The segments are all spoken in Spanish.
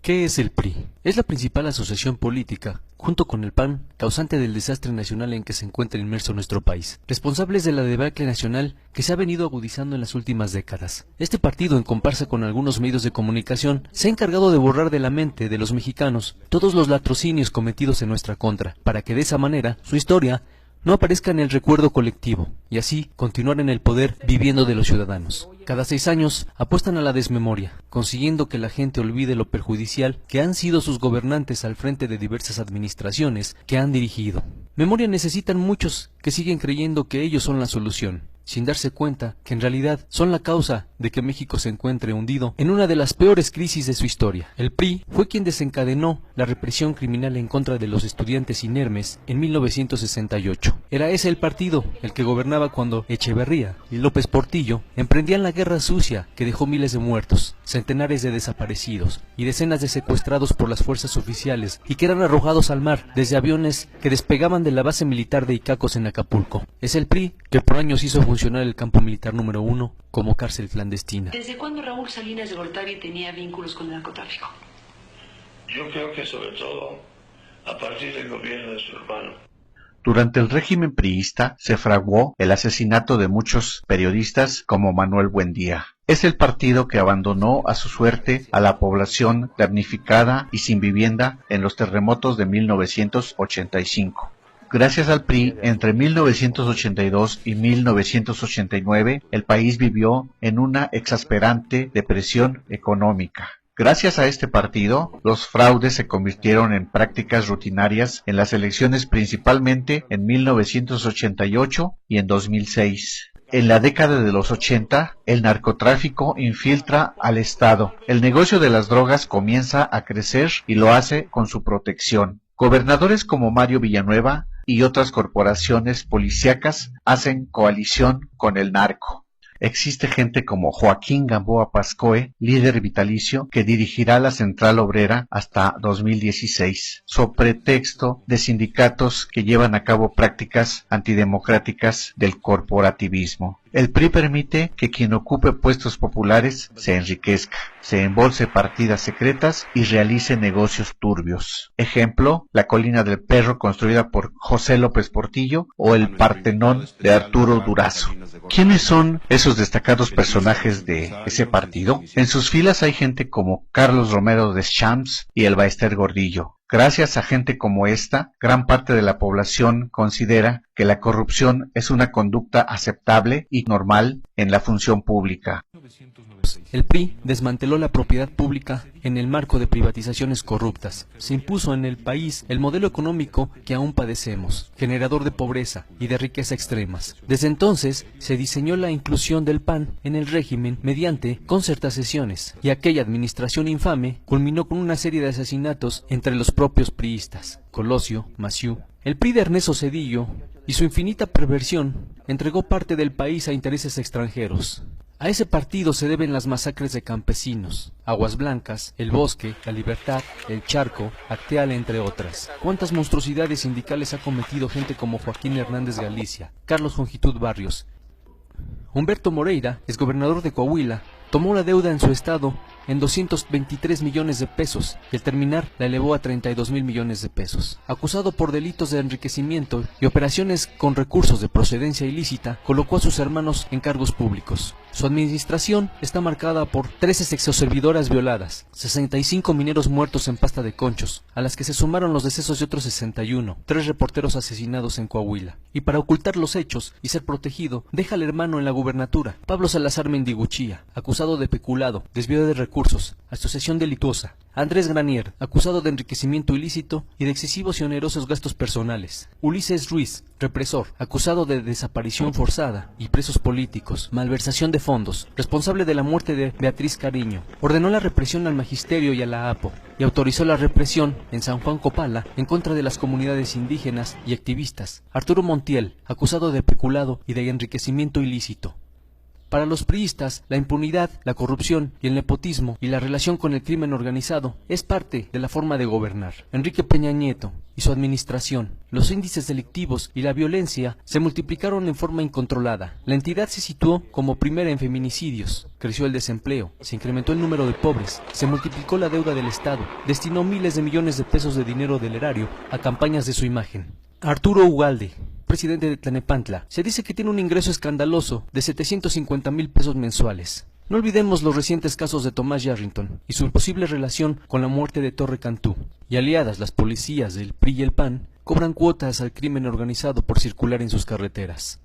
¿Qué es el PRI? Es la principal asociación política, junto con el PAN, causante del desastre nacional en que se encuentra inmerso nuestro país, responsables de la debacle nacional que se ha venido agudizando en las últimas décadas. Este partido, en comparsa con algunos medios de comunicación, se ha encargado de borrar de la mente de los mexicanos todos los latrocinios cometidos en nuestra contra, para que de esa manera su historia no aparezca en el recuerdo colectivo, y así continuar en el poder viviendo de los ciudadanos. Cada 6 años apuestan a la desmemoria, consiguiendo que la gente olvide lo perjudicial que han sido sus gobernantes al frente de diversas administraciones que han dirigido. Memoria necesitan muchos que siguen creyendo que ellos son la solución, sin darse cuenta que en realidad son la causa de que México se encuentre hundido en una de las peores crisis de su historia. El PRI fue quien desencadenó la represión criminal en contra de los estudiantes inermes en 1968. Era ese el partido el que gobernaba cuando Echeverría y López Portillo emprendían la guerra sucia que dejó miles de muertos, centenares de desaparecidos y decenas de secuestrados por las fuerzas oficiales y que eran arrojados al mar desde aviones que despegaban de la base militar de Icacos en Acapulco. Es el PRI que por años hizo funcionar el campo militar número 1 como cárcel clandestina. ¿Desde cuándo Raúl Salinas de Gortari tenía vínculos con el narcotráfico? Yo creo que sobre todo a partir del gobierno de su hermano. Durante el régimen priista se fraguó el asesinato de muchos periodistas como Manuel Buendía. Es el partido que abandonó a su suerte a la población damnificada y sin vivienda en los terremotos de 1985. Gracias al PRI, entre 1982 y 1989, el país vivió en una exasperante depresión económica. Gracias a este partido, los fraudes se convirtieron en prácticas rutinarias en las elecciones, principalmente en 1988 y en 2006. En la década de los 80, el narcotráfico infiltra al Estado. El negocio de las drogas comienza a crecer y lo hace con su protección. Gobernadores como Mario Villanueva y otras corporaciones policíacas hacen coalición con el narco. Existe gente como Joaquín Gamboa Pascoe, líder vitalicio, que dirigirá la Central Obrera hasta 2016, sobre pretexto de sindicatos que llevan a cabo prácticas antidemocráticas del corporativismo. El PRI permite que quien ocupe puestos populares se enriquezca, se embolse partidas secretas y realice negocios turbios. Ejemplo, la Colina del Perro construida por José López Portillo o el Partenón de Arturo Durazo. ¿Quiénes son esos destacados personajes de ese partido? En sus filas hay gente como Carlos Romero Deschamps y el Baester Gordillo. Gracias a gente como esta, gran parte de la población considera que la corrupción es una conducta aceptable y normal en la función pública. El PRI desmanteló la propiedad pública en el marco de privatizaciones corruptas. Se impuso en el país el modelo económico que aún padecemos, generador de pobreza y de riqueza extremas. Desde entonces se diseñó la inclusión del PAN en el régimen mediante concertaciones, y aquella administración infame culminó con una serie de asesinatos entre los propios priistas. Colosio, Maciú, el PRI de Ernesto Zedillo y su infinita perversión entregó parte del país a intereses extranjeros. A ese partido se deben las masacres de campesinos, Aguas Blancas, El Bosque, La Libertad, El Charco, Acteal, entre otras. ¿Cuántas monstruosidades sindicales ha cometido gente como Joaquín Hernández Galicia, Carlos Longitud Barrios? Humberto Moreira, exgobernador de Coahuila, tomó la deuda en su estado en 223 millones de pesos y al terminar la elevó a 32,000 millones de pesos. Acusado por delitos de enriquecimiento y operaciones con recursos de procedencia ilícita, colocó a sus hermanos en cargos públicos. Su administración está marcada por 13 sexoservidoras violadas, 65 mineros muertos en pasta de conchos, a las que se sumaron los decesos de otros 61, 3 reporteros asesinados en Coahuila. Y para ocultar los hechos y ser protegido, deja al hermano en la gubernatura, Pablo Salazar Mendiguchía, acusado de peculado, desvío de recursos, asociación delictuosa. Andrés Granier, acusado de enriquecimiento ilícito y de excesivos y onerosos gastos personales. Ulises Ruiz, represor, acusado de desaparición forzada y presos políticos, malversación de fondos, responsable de la muerte de Beatriz Cariño. Ordenó la represión al magisterio y a la APO y autorizó la represión en San Juan Copala en contra de las comunidades indígenas y activistas. Arturo Montiel, acusado de peculado y de enriquecimiento ilícito. Para los priistas, la impunidad, la corrupción y el nepotismo y la relación con el crimen organizado es parte de la forma de gobernar. Enrique Peña Nieto y su administración, los índices delictivos y la violencia se multiplicaron en forma incontrolada. La entidad se situó como primera en feminicidios, creció el desempleo, se incrementó el número de pobres, se multiplicó la deuda del Estado, destinó miles de millones de pesos de dinero del erario a campañas de su imagen. Arturo Ugalde, presidente de Tlanepantla, se dice que tiene un ingreso escandaloso de 750,000 pesos mensuales. No olvidemos los recientes casos de Tomás Yarrington y su posible relación con la muerte de Torre Cantú. Y aliadas, las policías del PRI y el PAN cobran cuotas al crimen organizado por circular en sus carreteras.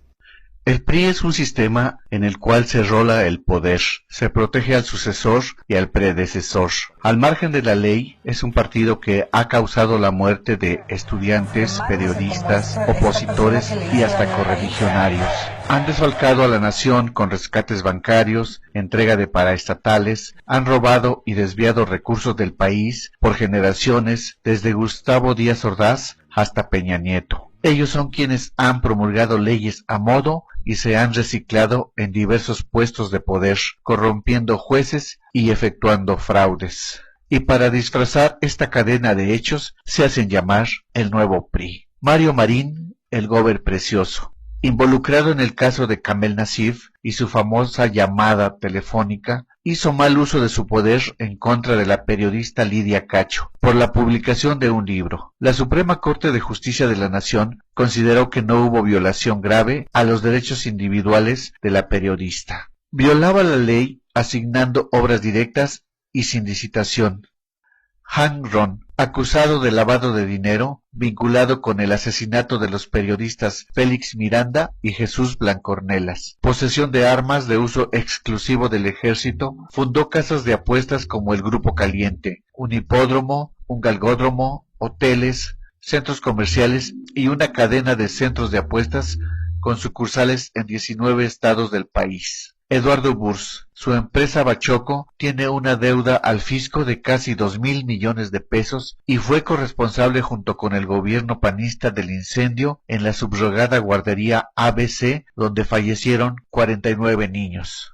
El PRI es un sistema en el cual se rola el poder, se protege al sucesor y al predecesor. Al margen de la ley, es un partido que ha causado la muerte de estudiantes, periodistas, opositores y hasta correligionarios. Han desfalcado a la nación con rescates bancarios, entrega de paraestatales, han robado y desviado recursos del país por generaciones, desde Gustavo Díaz Ordaz hasta Peña Nieto. Ellos son quienes han promulgado leyes a modo y se han reciclado en diversos puestos de poder, corrompiendo jueces y efectuando fraudes. Y para disfrazar esta cadena de hechos, se hacen llamar el nuevo PRI. Mario Marín, el gober precioso, involucrado en el caso de Kamel Nacif y su famosa llamada telefónica, hizo mal uso de su poder en contra de la periodista Lidia Cacho por la publicación de un libro. La Suprema Corte de Justicia de la Nación consideró que no hubo violación grave a los derechos individuales de la periodista. Violaba la ley asignando obras directas y sin licitación. Han Ron, acusado de lavado de dinero, vinculado con el asesinato de los periodistas Félix Miranda y Jesús Blancornelas. Posesión de armas de uso exclusivo del ejército, fundó casas de apuestas como el Grupo Caliente, un hipódromo, un galgódromo, hoteles, centros comerciales y una cadena de centros de apuestas con sucursales en 19 estados del país. Eduardo Burs, su empresa Bachoco, tiene una deuda al fisco de casi 2,000 millones de pesos y fue corresponsable junto con el gobierno panista del incendio en la subrogada guardería ABC, donde fallecieron 49 niños.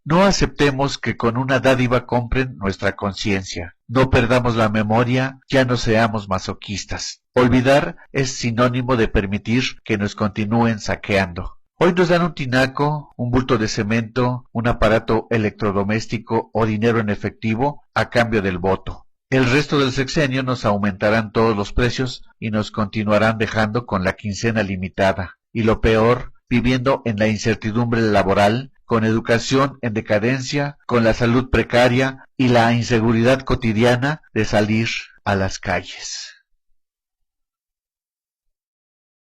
No aceptemos que con una dádiva compren nuestra conciencia. No perdamos la memoria, ya no seamos masoquistas. Olvidar es sinónimo de permitir que nos continúen saqueando. Hoy nos dan un tinaco, un bulto de cemento, un aparato electrodoméstico o dinero en efectivo a cambio del voto. El resto del sexenio nos aumentarán todos los precios y nos continuarán dejando con la quincena limitada. Y lo peor, viviendo en la incertidumbre laboral, con educación en decadencia, con la salud precaria y la inseguridad cotidiana de salir a las calles.